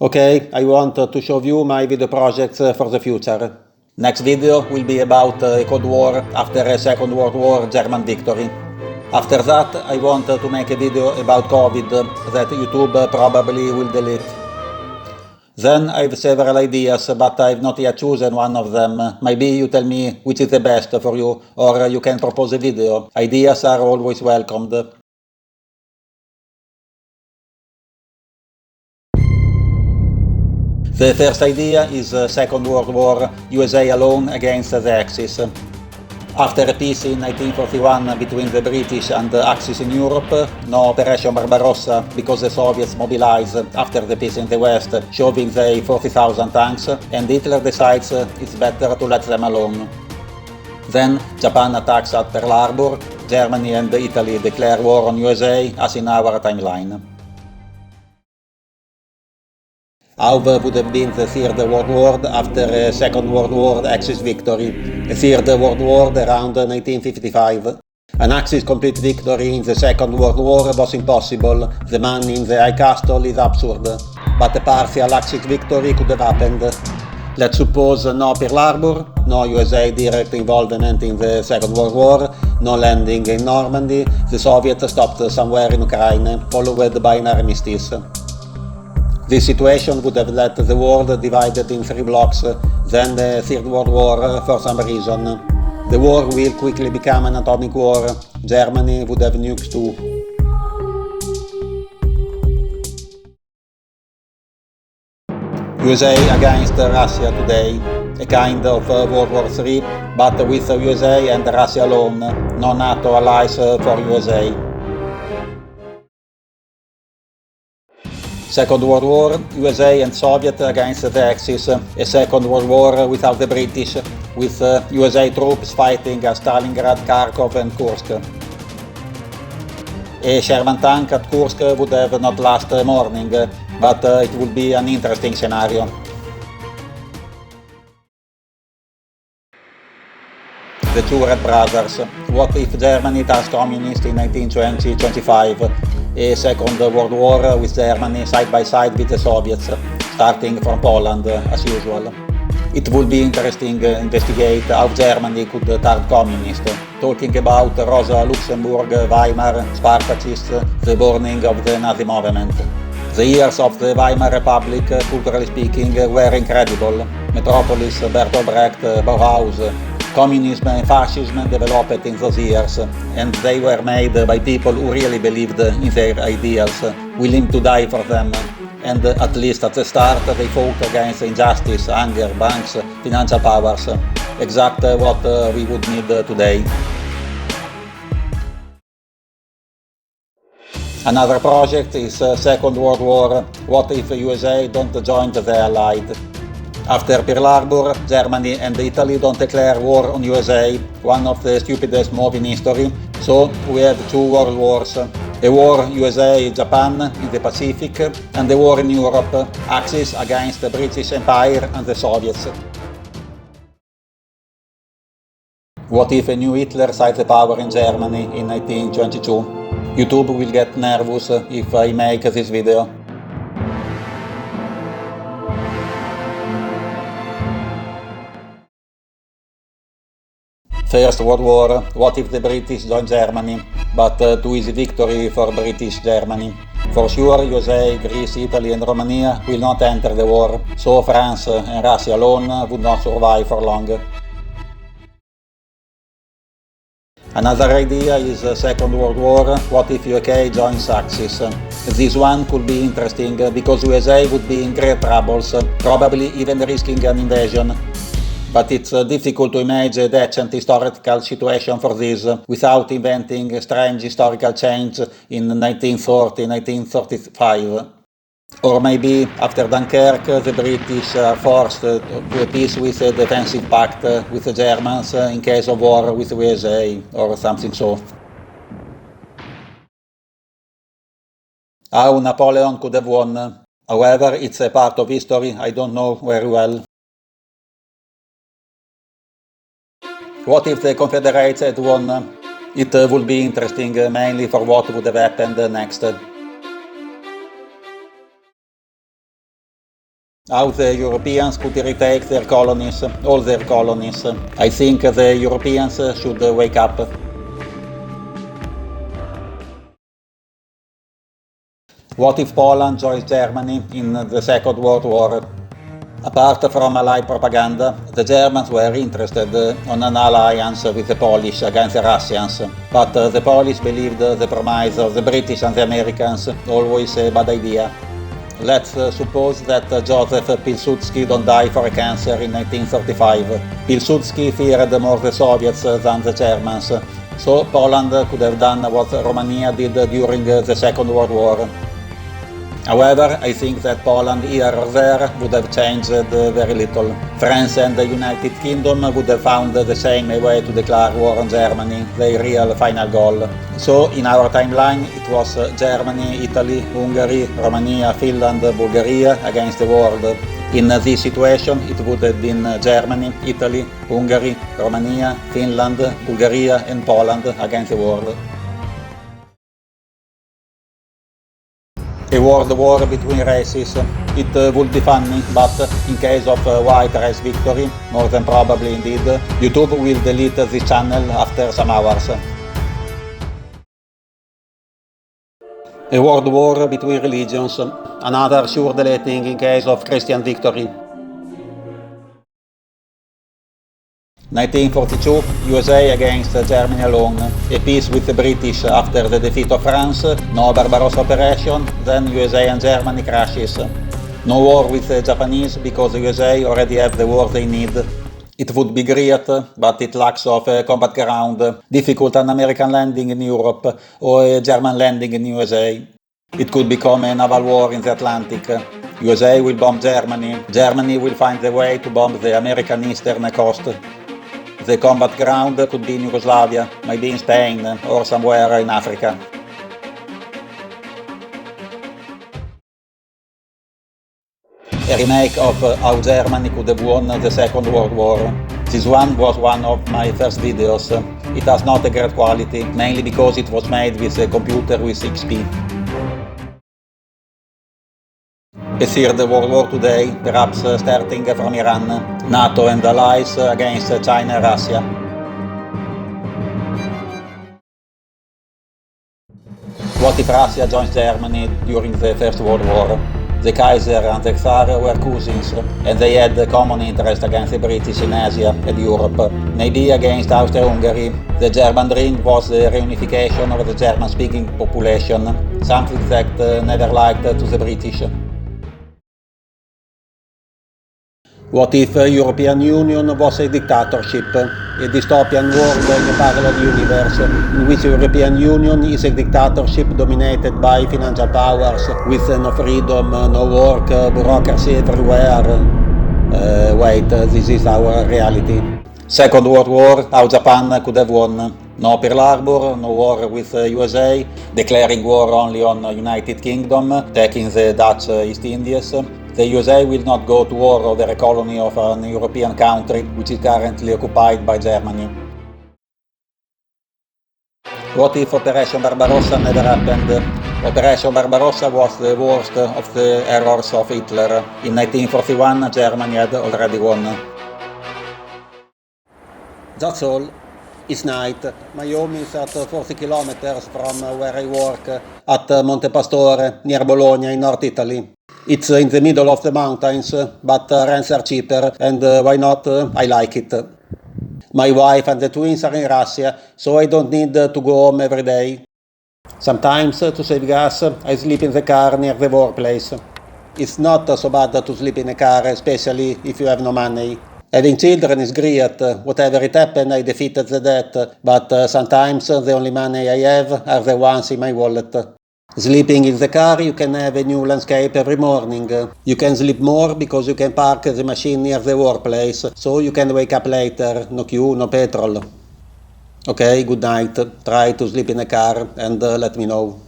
Okay, I want to show you my video projects for the future. Next video will be about a Cold War after a Second World War German victory. After that, I want to make a video about COVID that YouTube probably will delete. Then I have several ideas, but I've not yet chosen one of them. Maybe you tell me which is the best for you, or you can propose a video. Ideas are always welcomed. The first idea is Second World War, USA alone against the Axis. After a peace in 1941 between the British and the Axis in Europe, no Operation Barbarossa because the Soviets mobilized after the peace in the West, shoving their 40,000 tanks, and Hitler decides it's better to let them alone. Then Japan attacks at Pearl Harbor, Germany and Italy declare war on USA as in our timeline. How would have been the Third World War after a Second World War Axis victory? A Third World War around 1955. An Axis complete victory in the Second World War was impossible. The man in the high castle is absurd. But a partial Axis victory could have happened. Let's suppose no Pearl Harbor, no USA direct involvement in the Second World War, no landing in Normandy, the Soviets stopped somewhere in Ukraine, followed by an armistice. This situation would have left the world divided in three blocks, then the Third World War for some reason. The war will quickly become an atomic war. Germany would have nukes too. USA against Russia today, a kind of World War III, but with USA and Russia alone, no NATO allies for USA. Second World War, USA and Soviet against the Axis, a Second World War without the British, with USA troops fighting at Stalingrad, Kharkov and Kursk. A Sherman tank at Kursk would have not last morning, but it would be an interesting scenario. The two Red Brothers. What if Germany turns communist in 1920-25? A Second World War with Germany side by side with the Soviets, starting from Poland as usual. It would be interesting to investigate how Germany could turn communist, talking about Rosa Luxemburg, Weimar, Spartacists, the burning of the Nazi movement. The years of the Weimar Republic, culturally speaking, were incredible. Metropolis, Bertolt Brecht, Bauhaus. Communism and fascism developed in those years, and they were made by people who really believed in their ideals, willing to die for them, and at least at the start they fought against injustice, hunger, banks, financial powers, exactly what we would need today. Another project is Second World War. What if USA don't join the Allied? After Pearl Harbor, Germany and Italy don't declare war on USA, one of the stupidest moves in history, so we have two world wars. A war USA-Japan in the Pacific, and a war in Europe, Axis against the British Empire and the Soviets. What if a new Hitler sides the power in Germany in 1922? YouTube will get nervous if I make this video. First World War, what if the British join Germany, but too easy victory for British Germany. For sure USA, Greece, Italy and Romania will not enter the war, so France and Russia alone would not survive for long. Another idea is Second World War, what if UK joins Axis? This one could be interesting because USA would be in great troubles, probably even risking an invasion. But it's difficult to imagine a decent historical situation for this without inventing a strange historical change in 1930-1935. Or maybe after Dunkirk the British are forced to a peace with a defensive pact with the Germans in case of war with USA or something so. How Napoleon could have won. However, it's a part of history I don't know very well. What if the Confederates had won? It would be interesting mainly for what would have happened next. how the Europeans could retake their colonies, all their colonies. I think the Europeans should wake up. What if Poland joins Germany in the Second World War? Apart from Allied propaganda, the Germans were interested on an alliance with the Polish against the Russians, but the Polish believed the promise of the British and the Americans always a bad idea. Let's suppose that Joseph Pilsudski don't die for a cancer in 1935. Pilsudski feared more the Soviets than the Germans, so Poland could have done what Romania did during the Second World War. However, I think that Poland here or there would have changed very little. France and the United Kingdom would have found the same way to declare war on Germany, their real final goal. So, in our timeline, it was Germany, Italy, Hungary, Romania, Finland, Bulgaria against the world. In this situation, it would have been Germany, Italy, Hungary, Romania, Finland, Bulgaria and Poland against the world. A world war between races. It would be funny, but in case of white race victory, more than probably indeed, YouTube will delete this channel after some hours. A world war between religions. Another sure deleting in case of Christian victory. 1942, USA against Germany alone, a peace with the British after the defeat of France, no Barbarossa operation, then USA and Germany crashes. No war with the Japanese because the USA already have the war they need. It would be great, but it lacks of combat ground, difficult an American landing in Europe or a German landing in USA. It could become a naval war in the Atlantic. USA will bomb Germany, Germany will find the way to bomb the American eastern coast. The combat ground could be in Yugoslavia, maybe in Spain or somewhere in Africa. A remake of how Germany could have won the Second World War. This one was one of my first videos. It has not a great quality, mainly because it was made with a computer with XP. A third World War today, perhaps starting from Iran, NATO and allies against China and Russia. What if Russia joins Germany during the First World War? The Kaiser and the Tsar were cousins, and they had a common interest against the British in Asia and Europe, maybe against Austria-Hungary. The German dream was the reunification of the German-speaking population, something that never liked to the British. What if European Union was a dictatorship, a dystopian world in a parallel universe, in which European Union is a dictatorship dominated by financial powers, with no freedom, no work, bureaucracy everywhere? Wait, this is our reality. Second World War, how Japan could have won. No Pearl Harbor, no war with USA, declaring war only on United Kingdom, taking the Dutch East Indies. The USA will not go to war over a colony of an European country which is currently occupied by Germany. What if Operation Barbarossa never happened? Operation Barbarossa was the worst of the errors of Hitler. In 1941, Germany had already won. That's all. It's night. My home is at 40 kilometers from where I work, at Monte Pastore, near Bologna in North Italy. It's in the middle of the mountains, but rents are cheaper, and why not? I like it. My wife and the twins are in Russia, so I don't need to go home every day. Sometimes, to save gas, I sleep in the car near the workplace. It's not so bad to sleep in a car, especially if you have no money. Having children is great. Whatever it happened, I defeated the debt, but sometimes the only money I have are the ones in my wallet. Sleeping in the car, you can have a new landscape every morning. You can sleep more because you can park the machine near the workplace, so you can wake up later, no queue, no petrol. Okay, good night. Try to sleep in a car and let me know.